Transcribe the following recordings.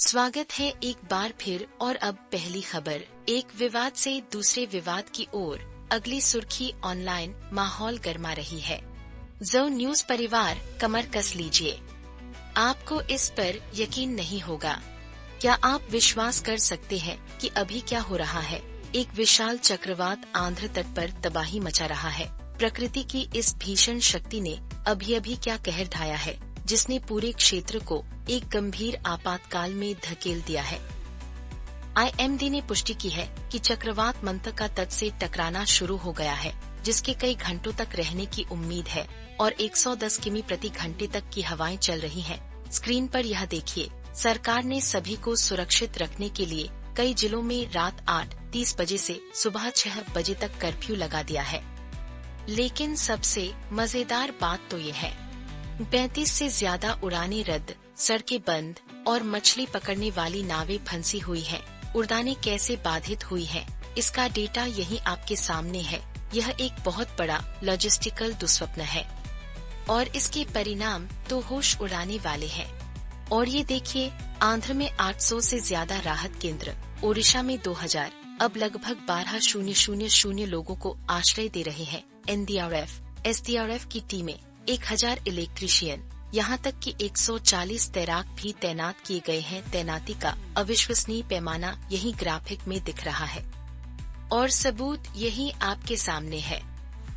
स्वागत है एक बार फिर और अब पहली खबर। एक विवाद से दूसरे विवाद की ओर अगली सुर्खी। ऑनलाइन माहौल गर्मा रही है। जो न्यूज परिवार कमर कस लीजिए, आपको इस पर यकीन नहीं होगा। क्या आप विश्वास कर सकते हैं कि अभी क्या हो रहा है? एक विशाल चक्रवात आंध्र तट पर तबाही मचा रहा है। प्रकृति की इस भीषण शक्ति ने अभी क्या कहर ढाया है, जिसने पूरे क्षेत्र को एक गंभीर आपातकाल में धकेल दिया है। IMD ने पुष्टि की है कि चक्रवात मंतका तट से टकराना शुरू हो गया है, जिसके कई घंटों तक रहने की उम्मीद है और 110 किमी प्रति घंटे तक की हवाएं चल रही हैं। स्क्रीन पर यह देखिए। सरकार ने सभी को सुरक्षित रखने के लिए कई जिलों में रात 8:30 बजे से सुबह 6 बजे तक कर्फ्यू लगा दिया है। लेकिन सबसे मजेदार बात तो ये है, 35 से ज्यादा उड़ानें रद्द, सड़कें बंद और मछली पकड़ने वाली नावें फंसी हुई हैं। उड़ानें कैसे बाधित हुई हैं, इसका डेटा यही आपके सामने है। यह एक बहुत बड़ा लॉजिस्टिकल दुस्वप्न है और इसके परिणाम तो होश उड़ाने वाले हैं। और ये देखिए, आंध्र में 800 से ज्यादा राहत केंद्र, ओडिशा में 2000, अब लगभग 12,000 लोगों को आश्रय दे रहे हैं। NDRF, SDRF की टीमें, 1000 इलेक्ट्रीशियन, यहाँ तक कि 140 तैराक भी तैनात किए गए हैं। तैनाती का अविश्वसनीय पैमाना यही ग्राफिक में दिख रहा है और सबूत यही आपके सामने है।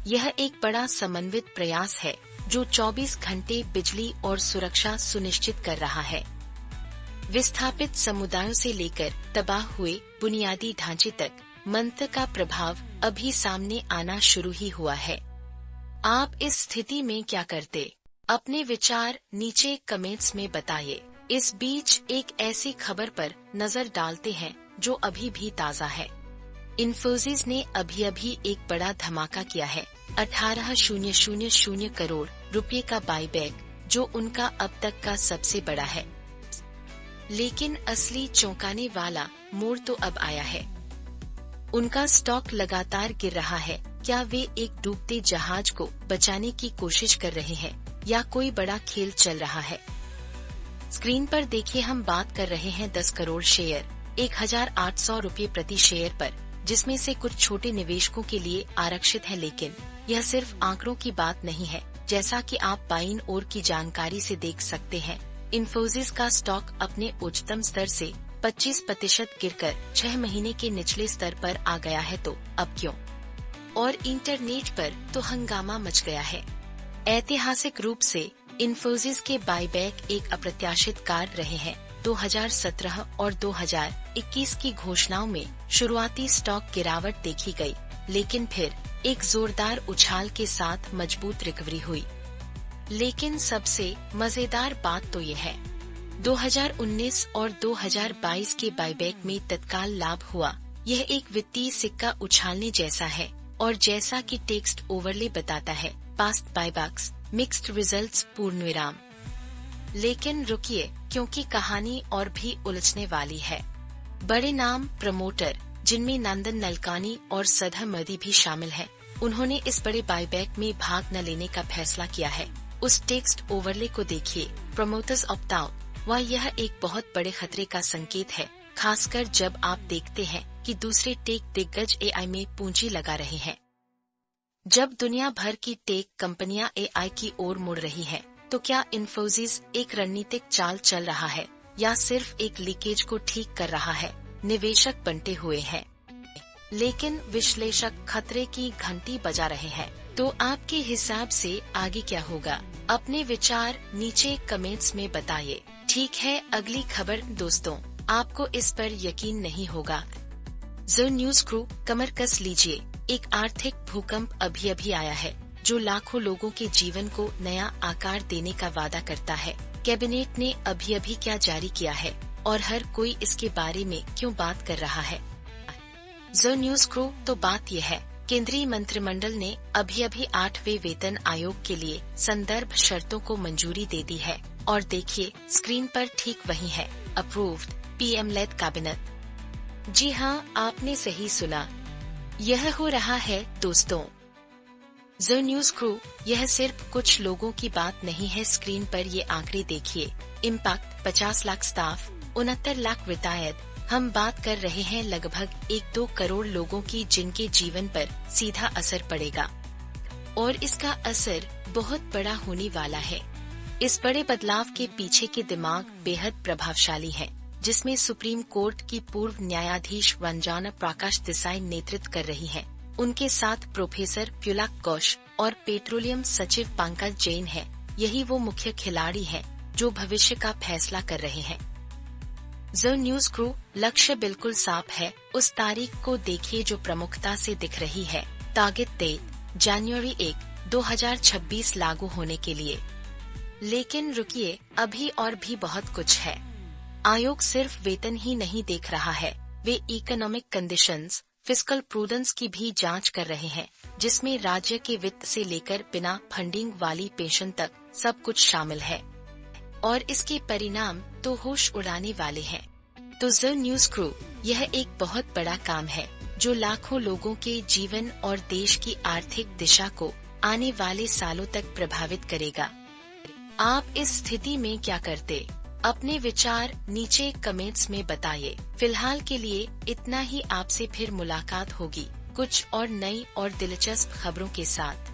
यह एक बड़ा समन्वित प्रयास है जो 24 घंटे बिजली और सुरक्षा सुनिश्चित कर रहा है। विस्थापित समुदायों से लेकर तबाह हुए बुनियादी ढांचे तक मंत्र का प्रभाव अभी सामने आना शुरू ही हुआ है। आप इस स्थिति में क्या करते? अपने विचार नीचे कमेंट्स में बताइए। इस बीच एक ऐसी खबर पर नजर डालते हैं जो अभी भी ताज़ा है। इन्फोसिस ने अभी एक बड़ा धमाका किया है। 18,000 करोड़ रुपए का बाईबैक, जो उनका अब तक का सबसे बड़ा है। लेकिन असली चौंकाने वाला मोड़ तो अब आया है। उनका स्टॉक लगातार गिर रहा है। क्या वे एक डूबते जहाज को बचाने की कोशिश कर रहे हैं या कोई बड़ा खेल चल रहा है? स्क्रीन पर देखिए, हम बात कर रहे हैं 10 करोड़ शेयर, 1,800 रुपए प्रति शेयर पर, जिसमें से कुछ छोटे निवेशकों के लिए आरक्षित है। लेकिन यह सिर्फ आंकड़ों की बात नहीं है। जैसा कि आप बाईं ओर की जानकारी से देख सकते हैं, इन्फोसिस का स्टॉक अपने उच्चतम स्तर से 25% गिरकर 6 महीने के निचले स्तर पर आ गया है। तो अब क्यों? और इंटरनेट पर तो हंगामा मच गया है। ऐतिहासिक रूप से इन्फोसिस के बाईबैक एक अप्रत्याशित कार्य रहे हैं। 2017 और 2021 की घोषणाओं में शुरुआती स्टॉक गिरावट देखी गई, लेकिन फिर एक जोरदार उछाल के साथ मजबूत रिकवरी हुई। लेकिन सबसे मजेदार बात तो ये है, 2019 और 2022 के बाईबैक में तत्काल लाभ हुआ। यह एक वित्तीय सिक्का उछालने जैसा है और जैसा कि टेक्स्ट ओवरले बताता है, पास्ट बायबैक्स मिक्स्ड रिजल्ट्स पूर्णविराम। लेकिन रुकिए, क्योंकि कहानी और भी उलझने वाली है। बड़े नाम प्रमोटर, जिनमें नंदन नलकानी और सधा मदी भी शामिल हैं, उन्होंने इस बड़े बायबैक में भाग न लेने का फैसला किया है। उस टेक्स्ट ओवरले को देखिए, प्रमोटर्स ऑप्ट आउट। वह यह एक बहुत बड़े खतरे का संकेत है, खासकर जब आप देखते हैं कि दूसरे टेक दिग्गज AI में पूंजी लगा रहे हैं। जब दुनिया भर की टेक कंपनियां AI की ओर मुड़ रही हैं, तो क्या इन्फोसिस एक रणनीतिक चाल चल रहा है या सिर्फ एक लीकेज को ठीक कर रहा है? निवेशक बंटे हुए हैं, लेकिन विश्लेषक खतरे की घंटी बजा रहे हैं। तो आपके हिसाब से आगे क्या होगा? अपने विचार नीचे कमेंट्स में बताइए। ठीक है, अगली खबर दोस्तों, आपको इस पर यकीन नहीं होगा। जो न्यूज क्रू कमर कस लीजिए। एक आर्थिक भूकंप अभी आया है जो लाखों लोगों के जीवन को नया आकार देने का वादा करता है। कैबिनेट ने अभी क्या जारी किया है और हर कोई इसके बारे में क्यों बात कर रहा है? जो न्यूज क्रू, तो बात यह है, केंद्रीय मंत्रिमंडल ने अभी 8वें वेतन आयोग के लिए संदर्भ शर्तों को मंजूरी दे दी है। और देखिए, स्क्रीन पर ठीक वही है, अप्रूव्ड, PM लेड कैबिनेट। जी हाँ, आपने सही सुना, यह हो रहा है दोस्तों। जो न्यूज क्रू, यह सिर्फ कुछ लोगों की बात नहीं है। स्क्रीन पर ये आंकड़े देखिए। Impact 50 lakh staff, 69 lakh retired. हम बात कर रहे हैं लगभग 1-2 करोड़ लोगों की जिनके जीवन पर सीधा असर पड़ेगा और इसका असर बहुत बड़ा होने वाला है। इस बड़े बदलाव के पीछे के दिमाग बेहद प्रभावशाली हैं, जिसमें सुप्रीम कोर्ट की पूर्व न्यायाधीश रंजना प्रकाश देसाई नेतृत्व कर रही हैं। उनके साथ प्रोफेसर पुलक घोष और पेट्रोलियम सचिव पंकज जैन हैं। यही वो मुख्य खिलाड़ी हैं जो भविष्य का फैसला कर रहे हैं। जो न्यूज क्रू, लक्ष्य बिल्कुल साफ है। उस तारीख को देखिए जो प्रमुखता से दिख रही है। टारगेट डेट जनवरी 1, 2026 लागू होने के लिए। लेकिन रुकिए, अभी और भी बहुत कुछ है। आयोग सिर्फ वेतन ही नहीं देख रहा है, वे इकोनॉमिक कंडीशंस, फिस्कल प्रूडेंस की भी जांच कर रहे हैं, जिसमें राज्य के वित्त से लेकर बिना फंडिंग वाली पेंशन तक सब कुछ शामिल है। और इसके परिणाम तो होश उड़ाने वाले हैं। तो जो न्यूज क्रू, यह एक बहुत बड़ा काम है जो लाखों लोगों के जीवन और देश की आर्थिक दिशा को आने वाले सालों तक प्रभावित करेगा। आप इस स्थिति में क्या करते? अपने विचार नीचे कमेंट्स में बताइए। फिलहाल के लिए इतना ही। आपसे फिर मुलाकात होगी कुछ और नई और दिलचस्प खबरों के साथ।